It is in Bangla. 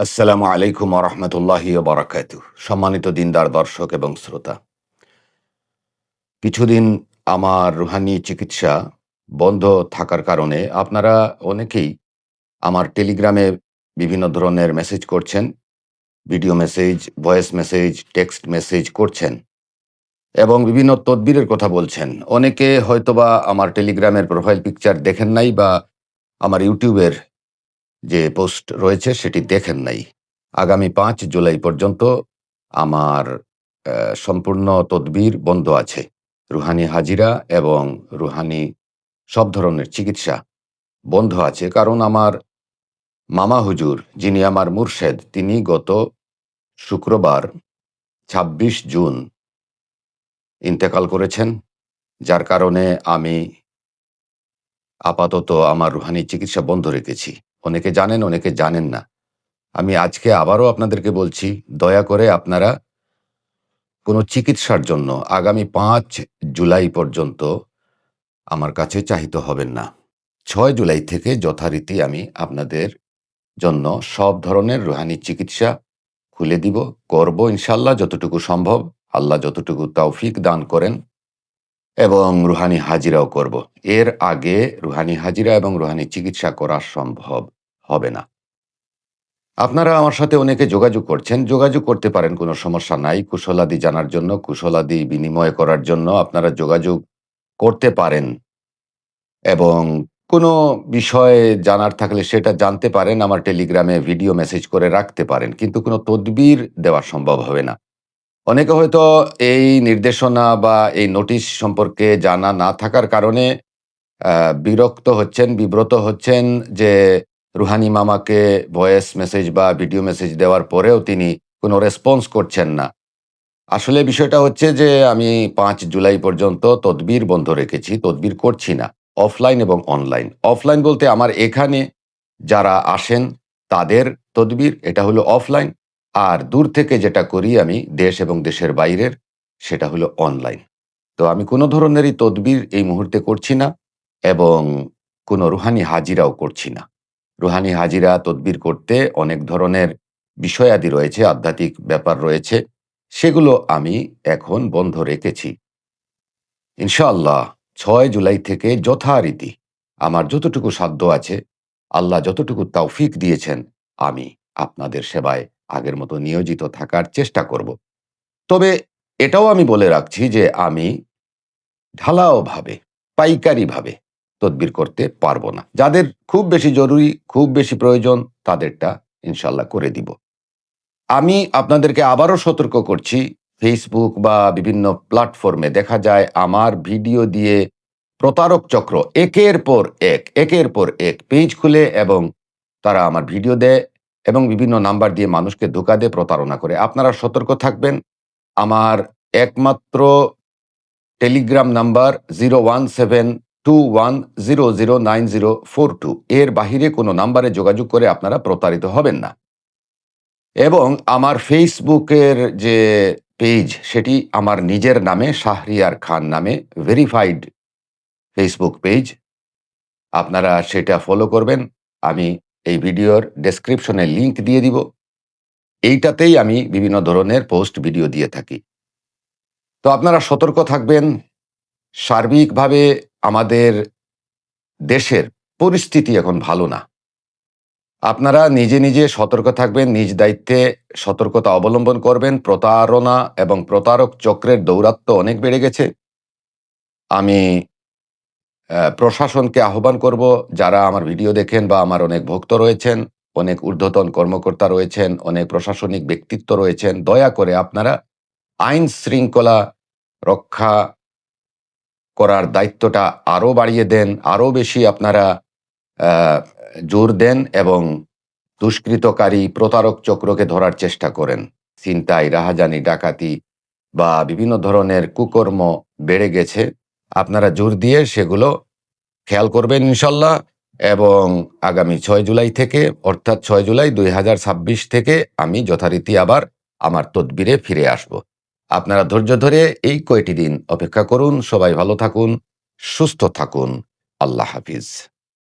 আসসালামু আলাইকুম ওরহমতুল্লাহি বারাকাতুহ। সম্মানিত দিনদার দর্শক এবং শ্রোতা, কিছুদিন আমার রুহানি চিকিৎসা বন্ধ থাকার কারণে আপনারা অনেকেই আমার টেলিগ্রামে বিভিন্ন ধরনের মেসেজ করছেন, video message, voice message, text message করছেন এবং বিভিন্ন তদবিরের কথা বলছেন। অনেকে হয়তোবা আমার টেলিগ্রামের প্রোফাইল পিকচার দেখেন নাই বা আমার ইউটিউবের যে পোস্ট রয়েছে সেটি দেখেন নাই। আগামী ৫ জুলাই পর্যন্ত আমার সম্পূর্ণ তদবির বন্ধ আছে। রুহানি হাজিরা এবং রুহানি সব ধরনের চিকিৎসা বন্ধ আছে। কারণ আমার মামা হুজুর, যিনি আমার মুর্শেদ, তিনি গত শুক্রবার ২৬ জুন ইন্তেকাল করেছেন। যার কারণে আমি আপাতত আমার রুহানি চিকিৎসা বন্ধ রেখেছি। অনেকে জানেন, অনেকে জানেন না। আমি আজকে আবারও আপনাদেরকে বলছি, দয়া করে আপনারা কোনো চিকিৎসার জন্য আগামী ৫ জুলাই পর্যন্ত আমার কাছে চাহিত হবেন না। ৬ জুলাই থেকে যথারীতি আমি আপনাদের জন্য সব ধরনের রুহানি চিকিৎসা খুলে দিব, করব ইনশাআল্লাহ যতটুকু সম্ভব। আল্লাহ যতটুকু তৌফিক দান করেন, এবং রুহানি হাজিরাও করব। এর আগে রুহানি হাজিরা এবং রুহানি চিকিৎসা করা সম্ভব হবে না। আপনারা আমার সাথে অনেকে যোগাযোগ করছেন। যোগাযোগ করতে পারেন, কোনো সমস্যা নাই। কুশলাদি জানার জন্য, কুশলাদি বিনিময় করার জন্য আপনারা যোগাযোগ করতে পারেন এবং কোনো বিষয় জানার থাকলে সেটা জানতে পারেন। আমার টেলিগ্রামে ভিডিও মেসেজ করে রাখতে পারেন। কিন্তু কোনো তদবির দেওয়া সম্ভব হবে না। অনেকে হয়তো এই নির্দেশনা বা এই নোটিশ সম্পর্কে জানা না থাকার কারণে বিরক্ত হচ্ছেন, বিব্রত হচ্ছেন যে রুহানি মামাকে ভয়েস মেসেজ বা ভিডিও মেসেজ দেওয়ার পরেও তিনি কোনো রেসপন্স করছেন না। আসলে বিষয়টা হচ্ছে যে আমি ৫ জুলাই পর্যন্ত তদবির বন্ধ রেখেছি, তদবির করছি না। অফলাইন এবং অনলাইন। অফলাইন বলতে আমার এখানে যারা আসেন তাদের তদবির, এটা হলো অফলাইন। আর দূর থেকে যেটা করি আমি দেশ এবং দেশের বাইরের, সেটা হলো অনলাইন। তো আমি কোনো ধরনেরই তদবির এই মুহূর্তে করছি না এবং কোনো রুহানি হাজিরাও করছি না। রুহানি হাজিরা তদবির করতে অনেক ধরনের বিষয়াদি রয়েছে, আধ্যাত্মিক ব্যাপার রয়েছে। সেগুলো আমি এখন বন্ধ রেখেছি। ইনশাআল্লাহ ৬ জুলাই থেকে যথারীতি আমার যতটুকু সাধ্য আছে, আল্লাহ যতটুকু তৌফিক দিয়েছেন, আমি আপনাদের সেবায় আগের মতো নিয়োজিত থাকার চেষ্টা করব। তবে এটাও আমি বলে রাখছি যে আমি ঢালাওভাবে, পাইকারিভাবে তদবির করতে পারব না। যাদের খুব বেশি জরুরি, খুব বেশি প্রয়োজন, তাদেরটা ইনশাআল্লাহ করে দিব। আমি আপনাদেরকে আবারও সতর্ক করছি, ফেসবুক বা বিভিন্ন প্ল্যাটফর্মে দেখা যায় আমার ভিডিও দিয়ে প্রতারক চক্র একের পর এক পেজ খুলে এবং তারা আমার ভিডিও দেয় এবং বিভিন্ন নাম্বার দিয়ে মানুষকে ধোঁকা দিয়ে প্রতারণা করে। আপনারা সতর্ক থাকবেন। আমার একমাত্র টেলিগ্রাম নাম্বার 01721009042। এর বাহিরে কোনো নাম্বারে যোগাযোগ করে আপনারা প্রতারিত হবেন না। এবং আমার ফেসবুকের যে পেজ, সেটি আমার নিজের নামে, শাহরিয়ার খান নামে ভেরিফাইড ফেসবুক পেজ। আপনারা সেটা ফলো করবেন। আমি এই ভিডিওর ডেসক্রিপশনে লিংক দিয়ে দিব। এইটাতেই আমি বিভিন্ন ধরনের পোস্ট ভিডিও দিয়ে থাকি। তো আপনারা সতর্ক থাকবেন। সার্বিকভাবে আমাদের দেশের পরিস্থিতি এখন ভালো না। আপনারা নিজে নিজে সতর্ক থাকবেন, নিজ দায়িত্বে সতর্কতা অবলম্বন করবেন। প্রতারণা এবং প্রতারক চক্রের দৌরাত্ম্য অনেক বেড়ে গেছে। আমি প্রশাসনকে আহ্বান করব, যারা আমার ভিডিও দেখেন বা আমার অনেক ভক্ত রয়েছেন, অনেক ঊর্ধ্বতন কর্মকর্তা রয়েছেন, অনেক প্রশাসনিক ব্যক্তিত্ব রয়েছেন, দয়া করে আপনারা আইন শৃঙ্খলা রক্ষা করার দায়িত্বটা আরও বাড়িয়ে দেন, আরও বেশি আপনারা আহ, জোর দেন এবং দুষ্কৃতকারী প্রতারক চক্রকে ধরার চেষ্টা করেন। ছিনতাই, রাহাজানি, ডাকাতি বা বিভিন্ন ধরনের কুকর্ম বেড়ে গেছে। আপনারা জোর দিয়ে সেগুলো খেয়াল করবেন ইনশাল্লাহ। এবং আগামী ৬ জুলাই থেকে, অর্থাৎ ৬ জুলাই ২০২৬ থেকে আমি যথারীতি আবার আমার তদবিরে ফিরে আসব। আপনারা ধৈর্য ধরে এই কয়টি দিন অপেক্ষা করুন। সবাই ভালো থাকুন, সুস্থ থাকুন। আল্লাহ হাফিজ।